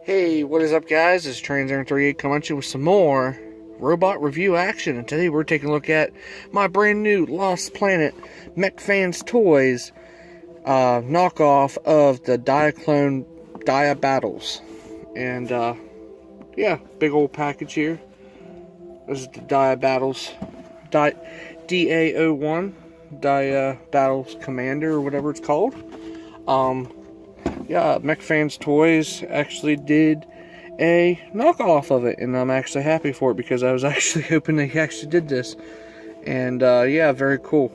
Hey, what is up, guys? It's Transair38 coming at you with some more robot review action. And today we're taking a look at my brand new Lost Planet Mech Fans Toys knockoff of the Diaclone Dia Battles. And yeah, big old package here. This is the Dia Battles Da-01 Dia Battles Commander, or whatever it's called. Yeah, Mech Fans Toys actually did a knockoff of it, and I'm actually happy for it because I was actually hoping they actually did this. And yeah, very cool.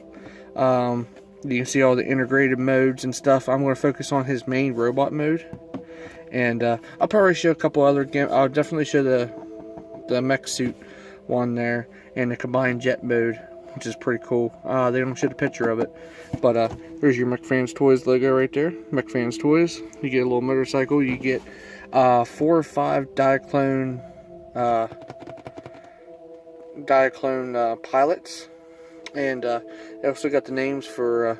You can see all the integrated modes and stuff. I'm going to focus on his main robot mode, and I'll probably show a couple other games. I'll definitely show the mech suit one there and the combined jet mode, which is pretty cool. They don't show the picture of it, but there's your Mech Fans Toys logo right there. Mech Fans Toys. You get a little motorcycle. You get 4 or 5 Diaclone pilots, and they also got the names for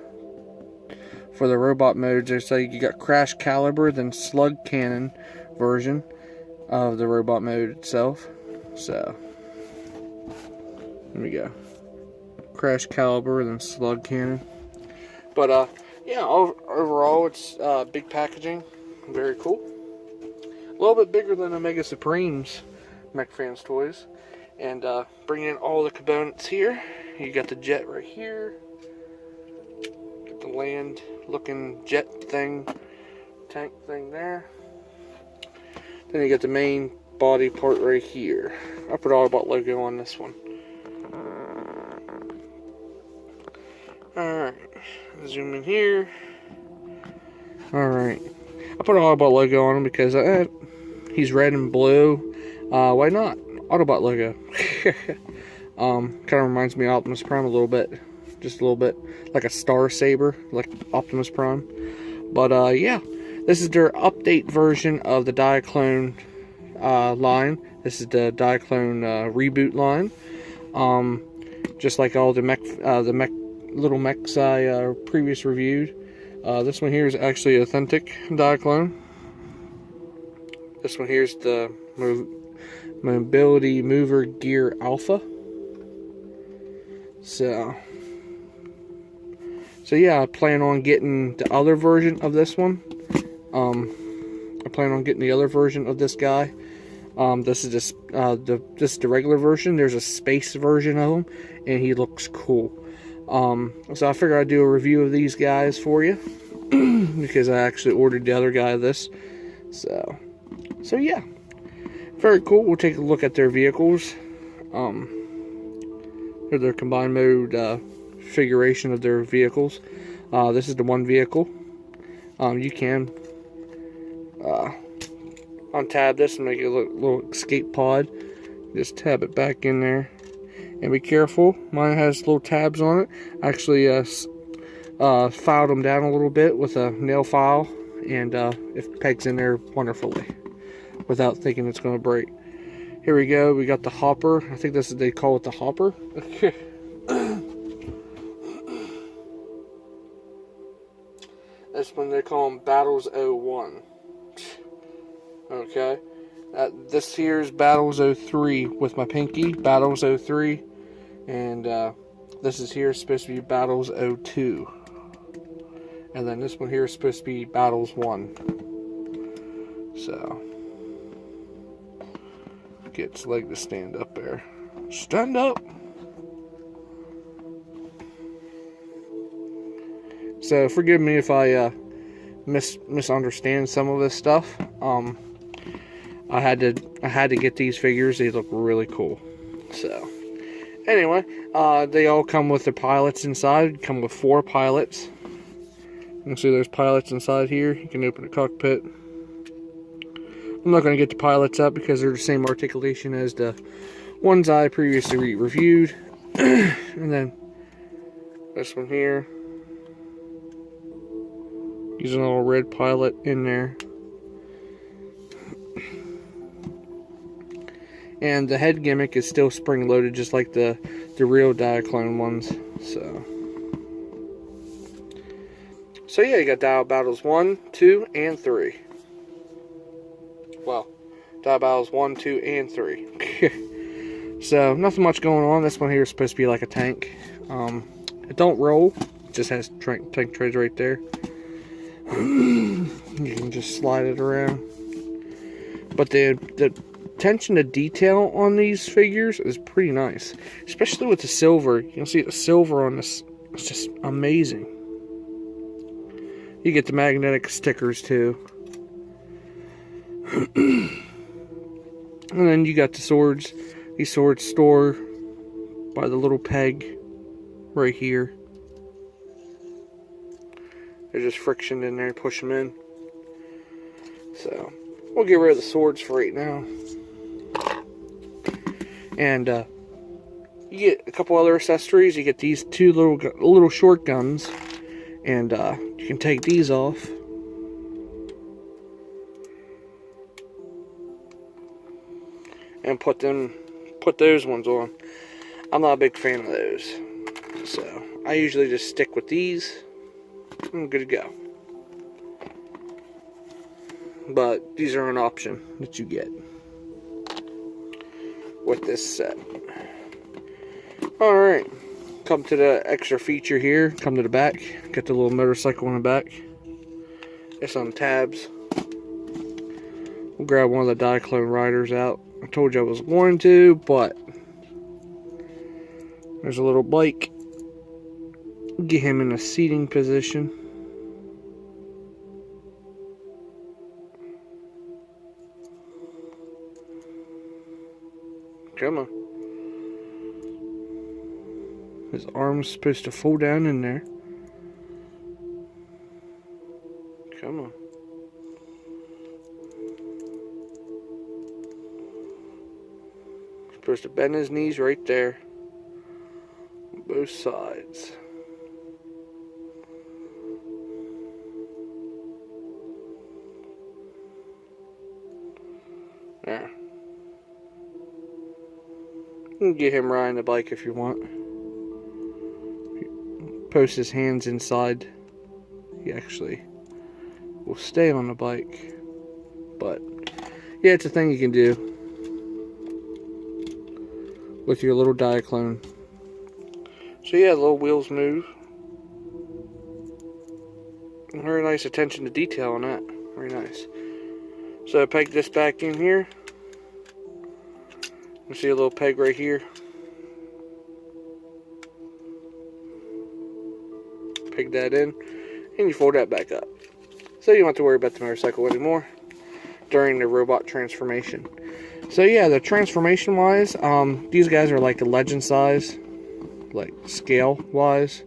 the robot modes. So you got Crash Caliber, then Slug Cannon version of the robot mode itself. So there we go. Crash Caliber, then Slug Cannon. But yeah, overall it's big packaging, very cool. A little bit bigger than Omega Supreme's Mech Fans Toys, and bringing in all the components here. You got the jet right here, got the land-looking jet thing, tank thing there. Then you got the main body part right here. I put Autobot logo on this one. Alright, zoom in here. Alright, I put an Autobot logo on him because he's red and blue. Why not? Autobot logo. Kind of reminds me of Optimus Prime a little bit. Just a little bit like a Star Saber, like Optimus Prime. But yeah, this is their update version of the Diaclone line. This is the Diaclone reboot line. Just like all the little mechs I previous reviewed. This one here is actually authentic Diaclone. This one here is the Mobility Mover Gear Alpha. So yeah, I plan on getting the other version of this one. I plan on getting the other version of this guy. This is just this is the regular version. There's a space version of him, and he looks cool. So I figured I'd do a review of these guys for you because I actually ordered the other guy of this. So yeah, very cool. We'll take a look at their vehicles. Or their combined mode configuration of their vehicles. This is the one vehicle. You can untab this and make it a little escape pod. Just tab it back in there. And be careful, mine has little tabs on it. I actually filed them down a little bit with a nail file, and it pegs in there wonderfully without thinking it's going to break. Here we go, we got the hopper. I think this is, they call it the hopper. This one they call them Battles 01. Okay. This here's Battles 03 with my pinky, Battles 03, and this is here supposed to be Battles 02, and then this one here is supposed to be Battles 1. So get its leg to stand up there. Stand up. So forgive me if I misunderstand some of this stuff. I had to get these figures. They look really cool. So anyway, they all come with the pilots inside. Come with 4 pilots. You can see there's pilots inside here. You can open the cockpit. I'm not going to get the pilots up because they're the same articulation as the ones I previously reviewed. And then this one here. Using a little red pilot in there. And the head gimmick is still spring-loaded, just like the real Diaclone ones. So yeah, you got Dial Battles 1, 2, and 3. Well, dials 1, 2, and 3. So, nothing much going on. This one here is supposed to be like a tank. It don't roll. It just has tank trays right there. You can just slide it around. But the attention to detail on these figures is pretty nice. Especially with the silver. You can see the silver on this. It's just amazing. You get the magnetic stickers too. And then you got the swords. These swords store by the little peg right here. There's just friction in there, push them in. So, we'll get rid of the swords for right now. And you get a couple other accessories. You get these two little short guns. And you can take these off. And put those ones on. I'm not a big fan of those. So, I usually just stick with these. I'm good to go. But these are an option that you get with this set. Alright. Come to the extra feature here. Come to the back. Get the little motorcycle in the back. It's on tabs. We'll grab one of the Diaclone riders out. I told you I was going to, but there's a little bike. Get him in a seating position. Come on. His arm's supposed to fall down in there. Come on. Supposed to bend his knees right there. On both sides. There. You can get him riding the bike if you want. Post his hands inside. He actually will stay on the bike. But yeah, it's a thing you can do with your little Diaclone. So yeah, the little wheels move. Very nice attention to detail on that. Very nice. So I peg this back in here. You see a little peg right here. Peg that in, and you fold that back up. So you don't have to worry about the motorcycle anymore during the robot transformation. So yeah, the transformation wise, these guys are like the legend size, like scale wise.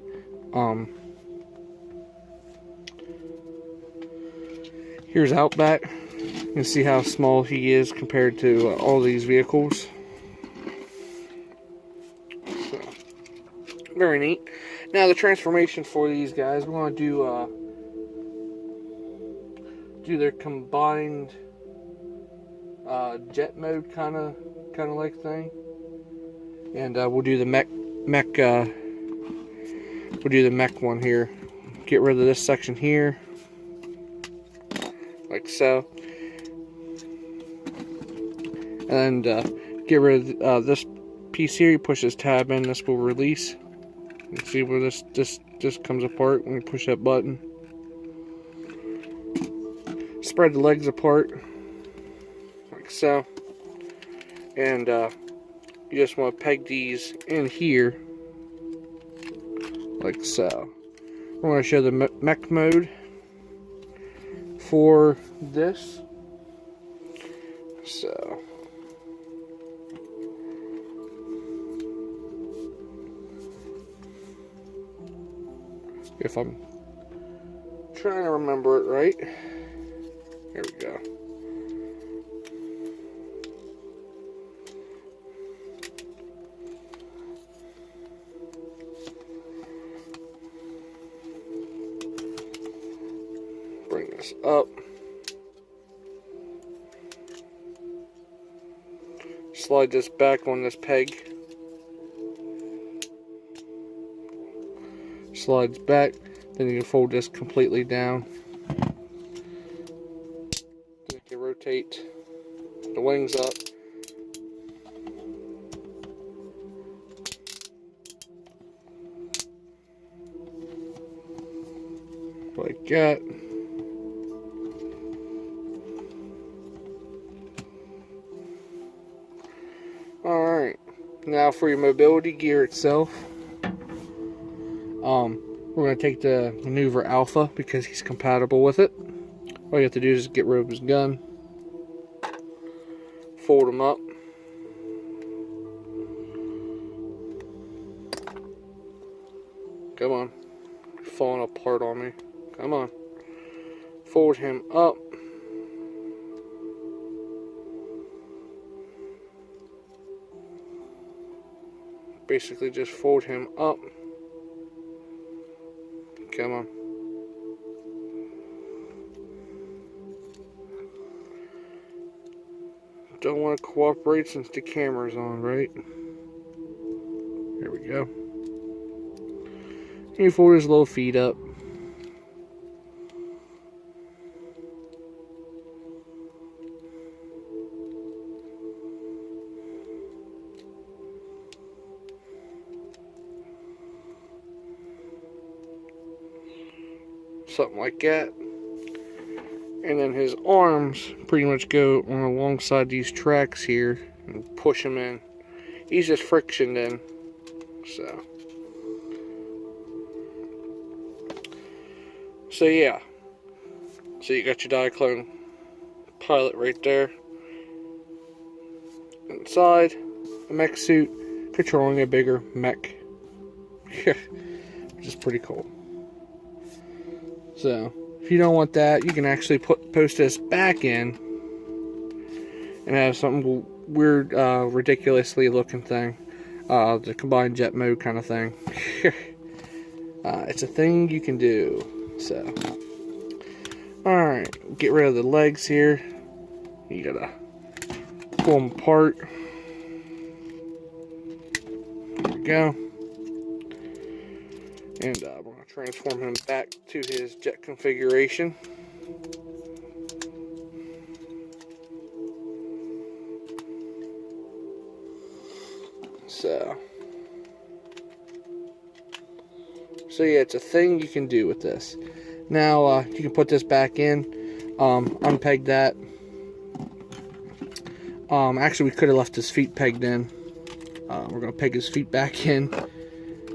Here's Outback. You can see how small he is compared to all these vehicles. So, very neat. Now the transformation for these guys, we're going to do their combined jet mode kind of like thing, and we'll do the mech one here. Get rid of this section here, like so, and get rid of this piece here. You push this tab in, this will release. You can see where this comes apart when you push that button. Spread the legs apart, like so. And you just want to peg these in here, like so. I want to show the mech mode for this. So. If I'm trying to remember it right. Here we go. Bring this up. Slide this back on this peg. Slides back, then you can fold this completely down. Then you can rotate the wings up. Like that. Alright, now for your mobility gear itself. We're going to take the Maneuver Alpha because he's compatible with it. All you have to do is get rid of his gun, fold him up, come on, you're falling apart on me, come on, fold him up, basically just fold him up, come on. Don't want to cooperate since the camera's on, right? There we go. And you fold his little feet up. Something like that. And then his arms pretty much go on alongside these tracks here and push him in. He's just frictioned in. So yeah. So you got your Diaclone pilot right there. Inside a mech suit controlling a bigger mech. Which is pretty cool. So if you don't want that, you can actually post this back in and have something weird, ridiculously looking thing. The combined jet mode kind of thing. It's a thing you can do. So, alright, get rid of the legs here. You gotta pull them apart. There we go. And we're going to transform him back to his jet configuration. So yeah, it's a thing you can do with this. Now, you can put this back in, unpeg that. Actually, we could have left his feet pegged in. We're going to peg his feet back in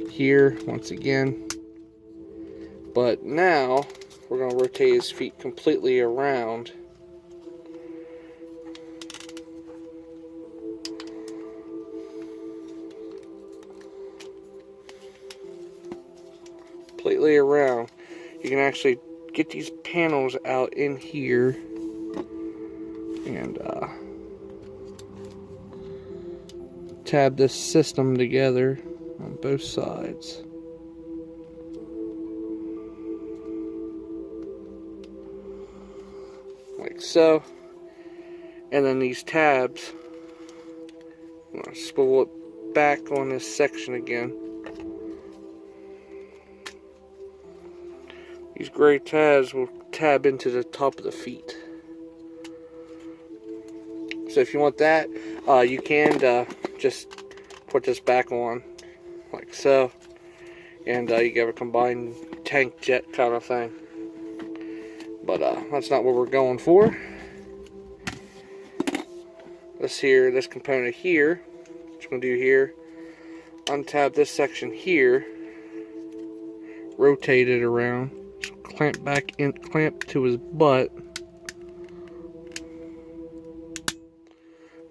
here once again. But now, we're going to rotate his feet completely around. Completely around. You can actually get these panels out in here and tab this system together on both sides. Like so. And then these tabs, I'm going to swivel it back on this section again. These gray tabs will tab into the top of the feet. So if you want that, you can just put this back on, like so. And you get a combined tank jet kind of thing. But that's not what we're going for. This component here, what you're going to do here, untab this section here, rotate it around. Clamp back in, clamp to his butt,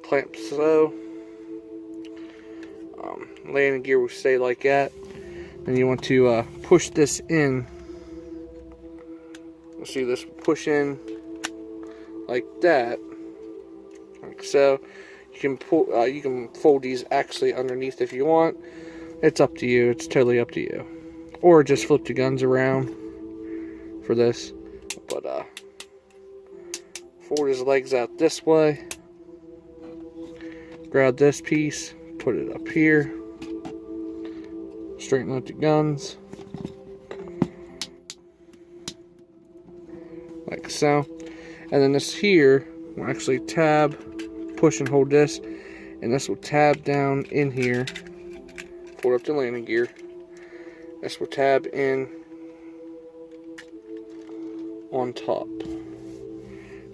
clamp so. Landing gear will stay like that. Then you want to push this in. You'll see this push in like that, like so. You can pull. You can fold these actually underneath if you want. It's up to you. It's totally up to you. Or just flip the guns around for this, but fold his legs out this way, grab this piece, put it up here, straighten out the guns like so, and then this here will actually tab push and hold this, and this will tab down in here. Fold up the landing gear. This will tab in on top.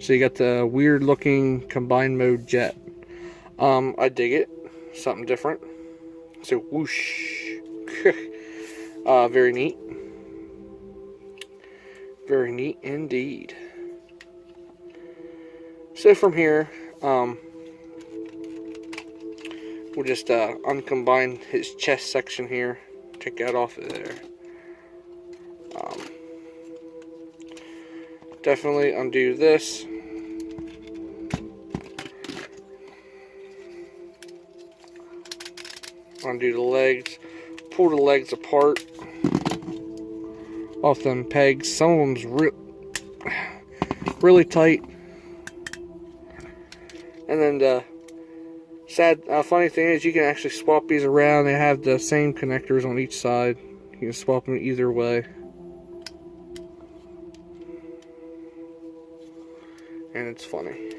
So you got the weird looking combined mode jet. I dig it. Something different. So whoosh. Very neat. Very neat indeed. So from here, we'll just uncombine his chest section here. Take that off of there. Definitely undo this. Undo the legs. Pull the legs apart off them pegs. Some of them's really tight. And then the funny thing is, you can actually swap these around. They have the same connectors on each side. You can swap them either way. And it's funny.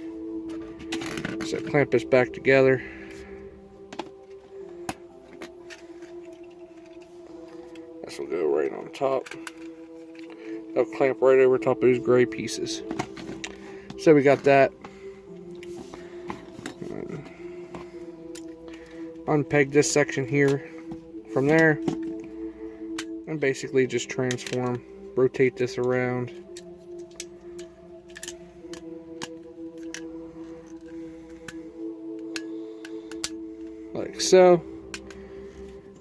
So clamp this back together. This will go right on top. That'll clamp right over top of those gray pieces. So we got that. Unpeg this section here from there, and basically just transform, rotate this around. Like so.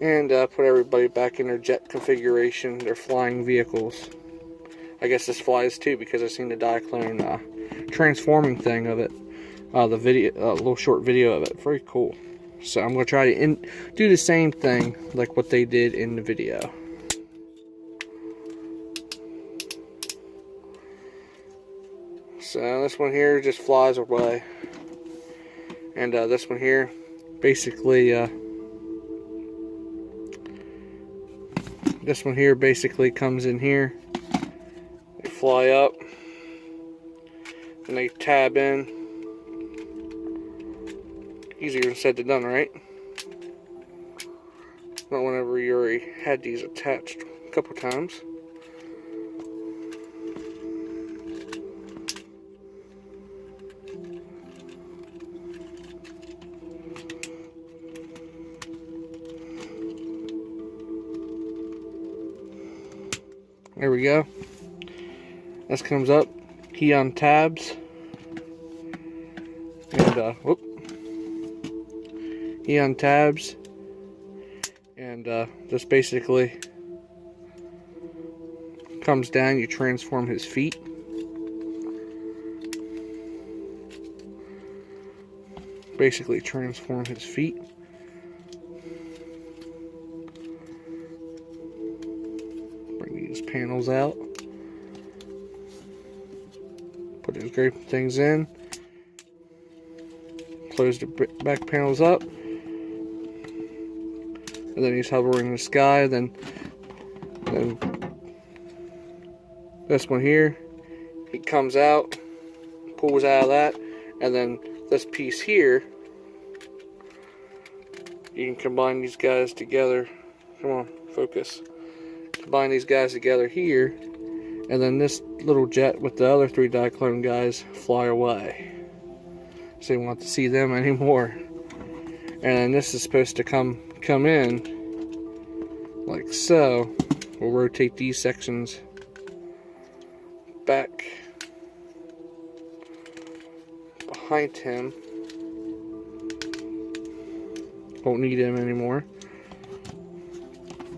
And put everybody back in their jet configuration, their flying vehicles. I guess this flies too, because I've seen the Diaclone transforming thing of it. The video, little short video of it. Very cool. So I'm going to try to do the same thing like what they did in the video. So this one here just flies away. And this one here basically comes in here. They fly up and they tab in. Easier said than done, right? Not whenever you already had these attached a couple times. There we go. This comes up. He untabs. And, whoop. He untabs, and this basically comes down. You transform his feet. Basically transform his feet. Bring these panels out. Put those great things in. Close the back panels up. And then he's hovering in the sky. Then this one here, he comes out, pulls out of that, and then this piece here, you can combine these guys together. Come on, focus. Combine these guys together here, and then this little jet with the other 3 Diaclone guys fly away. So you won't have to see them anymore. And then this is supposed to come in like so. We'll rotate these sections back behind him. Won't need him anymore.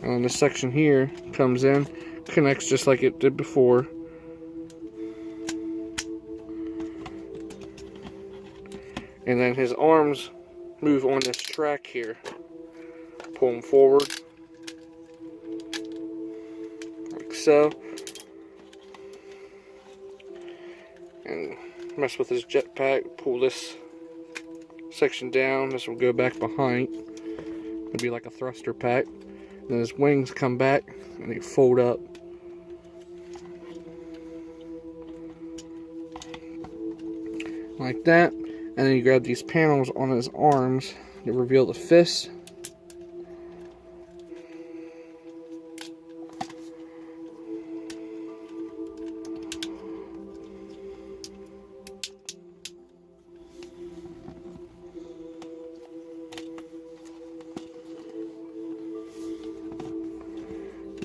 And this section here comes in, connects just like it did before. And then his arms move on this track here. Pull them forward. Like so. And mess with his jetpack. Pull this section down. This will go back behind. It'll be like a thruster pack. Then his wings come back and they fold up. Like that. And then you grab these panels on his arms to reveal the fist.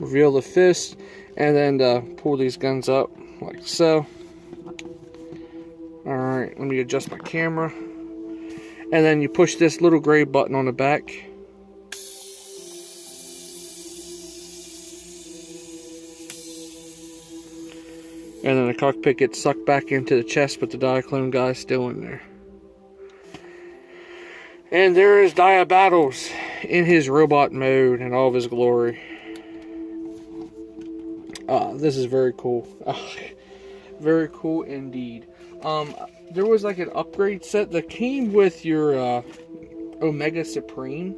Reveal the fist, and then pull these guns up like so. Alright, let me adjust my camera. And then you push this little gray button on the back. And then the cockpit gets sucked back into the chest, but the Diaclone guy is still in there. And there is Battles in his robot mode in all of his glory. This is very cool. Very cool indeed. There was like an upgrade set that came with your Omega Supreme.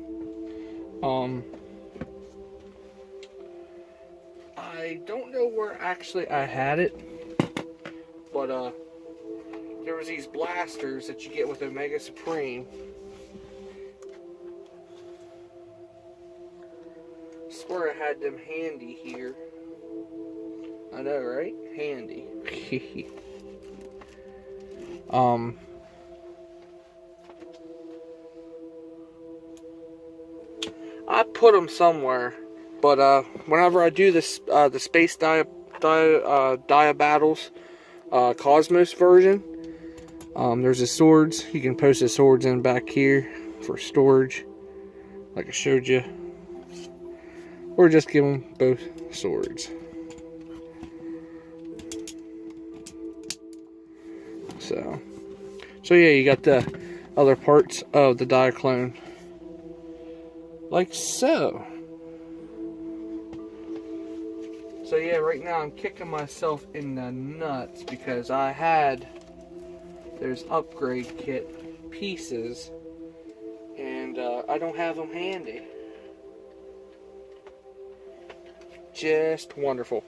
I don't know where actually I had it, but there was these blasters that you get with Omega Supreme. I swear I had them handy here. I know, right? Handy. I put them somewhere, but whenever I do this, the Space Dia Battles Cosmos version, there's his swords. You can post his swords in back here for storage, like I showed you, or just give them both swords. So yeah, you got the other parts of the Diaclone, like so. So yeah, right now I'm kicking myself in the nuts because I had those upgrade kit pieces, and I don't have them handy. Just wonderful.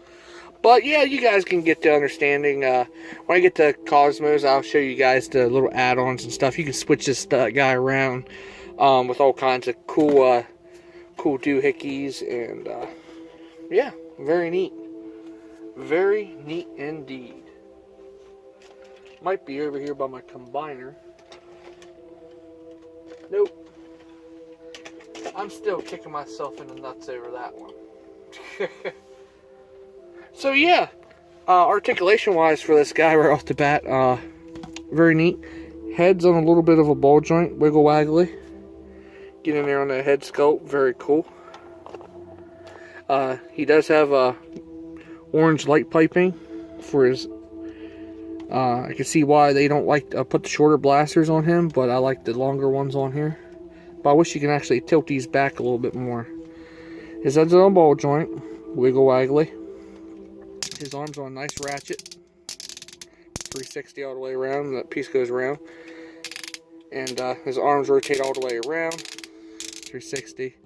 But yeah, you guys can get the understanding. When I get to Cosmos, I'll show you guys the little add-ons and stuff. You can switch this guy around with all kinds of cool doohickeys, and yeah, very neat. Very neat indeed. Might be over here by my combiner. Nope. I'm still kicking myself in the nuts over that one. So yeah, articulation wise for this guy right off the bat, very neat. Head's on a little bit of a ball joint, wiggle waggly. Get in there on the head sculpt, very cool. He does have orange light piping for his, I can see why they don't like to put the shorter blasters on him, but I like the longer ones on here. But I wish you can actually tilt these back a little bit more. His head's on a ball joint, wiggle waggly. His arm's on a nice ratchet, 360 all the way around. That piece goes around, and his arms rotate all the way around, 360.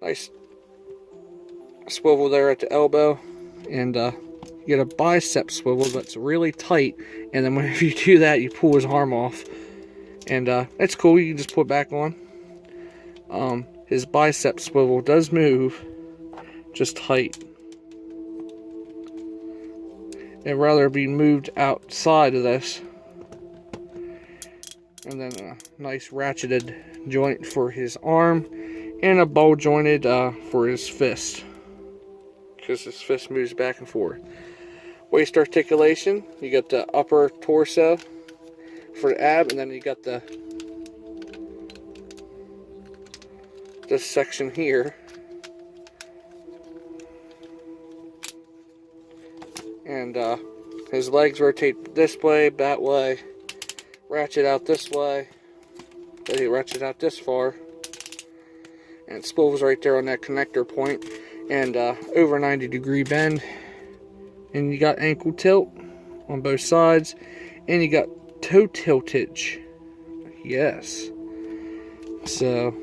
Nice swivel there at the elbow, and you get a bicep swivel that's really tight. And then whenever you do that, you pull his arm off, and it's cool. You can just put it back on. His bicep swivel does move, just tight. It'd rather be moved outside of this. And then a nice ratcheted joint for his arm, and a ball jointed for his fist, because his fist moves back and forth. Waist articulation, you got the upper torso for the ab, and then you got this section here. And his legs rotate this way, that way, ratchet out this way, then he ratchets out this far, and it spools right there on that connector point, and over 90-degree bend. And you got ankle tilt on both sides, and you got toe tiltage. Yes. So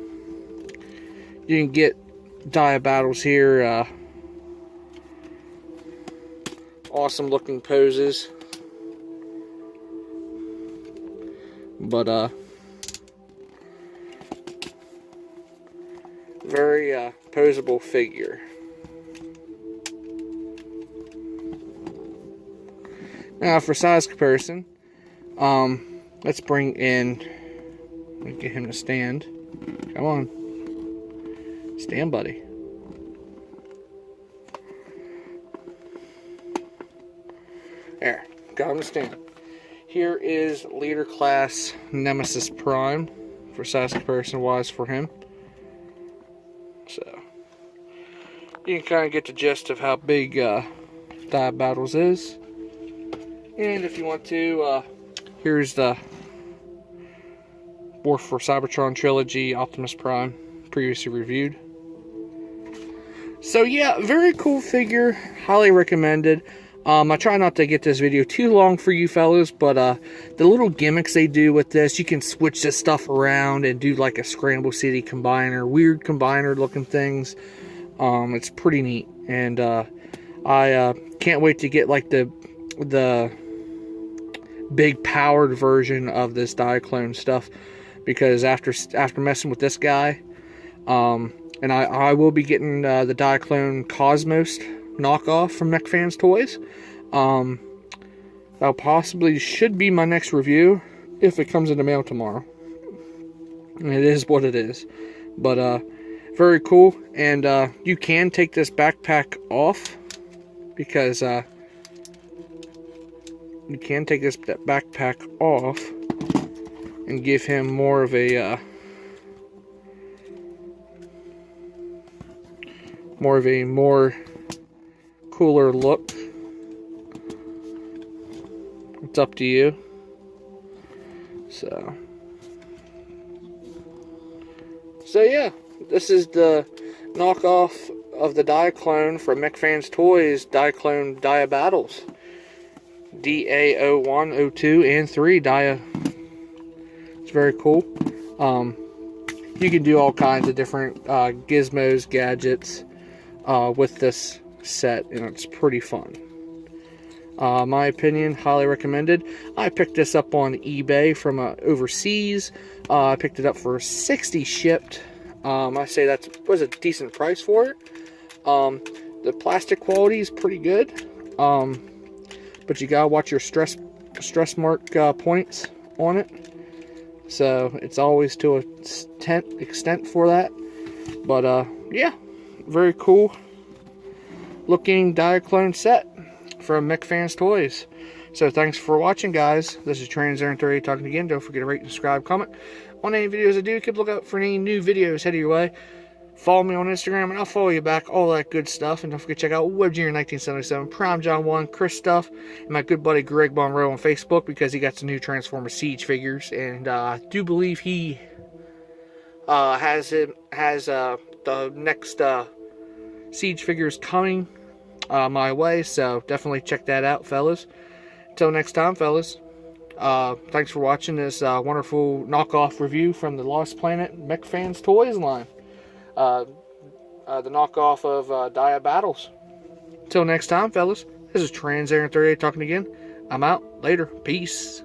you can get Dia Battles here. Awesome looking poses. But very posable figure. Now for size comparison, let's bring in, get him to stand. Come on, stand, buddy. There, got him to stand. Here is Leader Class Nemesis Prime for size comparison wise for him. So you can kind of get the gist of how big Dia Battles is. And if you want to, here's the War for Cybertron Trilogy Optimus Prime, previously reviewed. So yeah, very cool figure, highly recommended. I try not to get this video too long for you fellas, but the little gimmicks they do with this, you can switch this stuff around and do like a Scramble City combiner, weird combiner looking things. It's pretty neat, and I can't wait to get like the big powered version of this Diaclone stuff, because after messing with this guy, and I will be getting the Diaclone Cosmos knockoff from Mech Fans Toys. That possibly should be my next review if it comes in the mail tomorrow. It is what it is, but very cool. And you can take this backpack off, because you can take this backpack off and give him more of a more cooler look. It's up to you. So yeah, this is the knockoff of the Diaclone from Mech Fans Toys Diaclone Dia Battles. Da-01, 02, and 3 Dia. It's very cool. You can do all kinds of different gizmos, gadgets with this set, and it's pretty fun. My opinion, highly recommended. I picked this up on eBay from overseas. I picked it up for $60 shipped. I say that was a decent price for it. The plastic quality is pretty good. But you gotta watch your stress mark points on it. So it's always to an extent for that. But yeah, very cool looking Diaclone set from Mech Fans Toys. So thanks for watching, guys. This is Transair talking again. Don't forget to rate, subscribe, comment on any videos I do. Keep a lookout for any new videos headed your way. Follow me on Instagram, and I'll follow you back. All that good stuff. And don't forget to check out WebJunior1977, Prime John 1, Chris Stuff, and my good buddy Greg Monroe on Facebook, because he got some new Transformers Siege figures, and I do believe he has the next Siege figures coming my way. So definitely check that out, fellas. Until next time, fellas. Thanks for watching this wonderful knockoff review from the Lost Planet Mech Fans Toys line. The knockoff of Dia Battles. Till next time, fellas, this is Transair 38 talking again. I'm out. Later. Peace.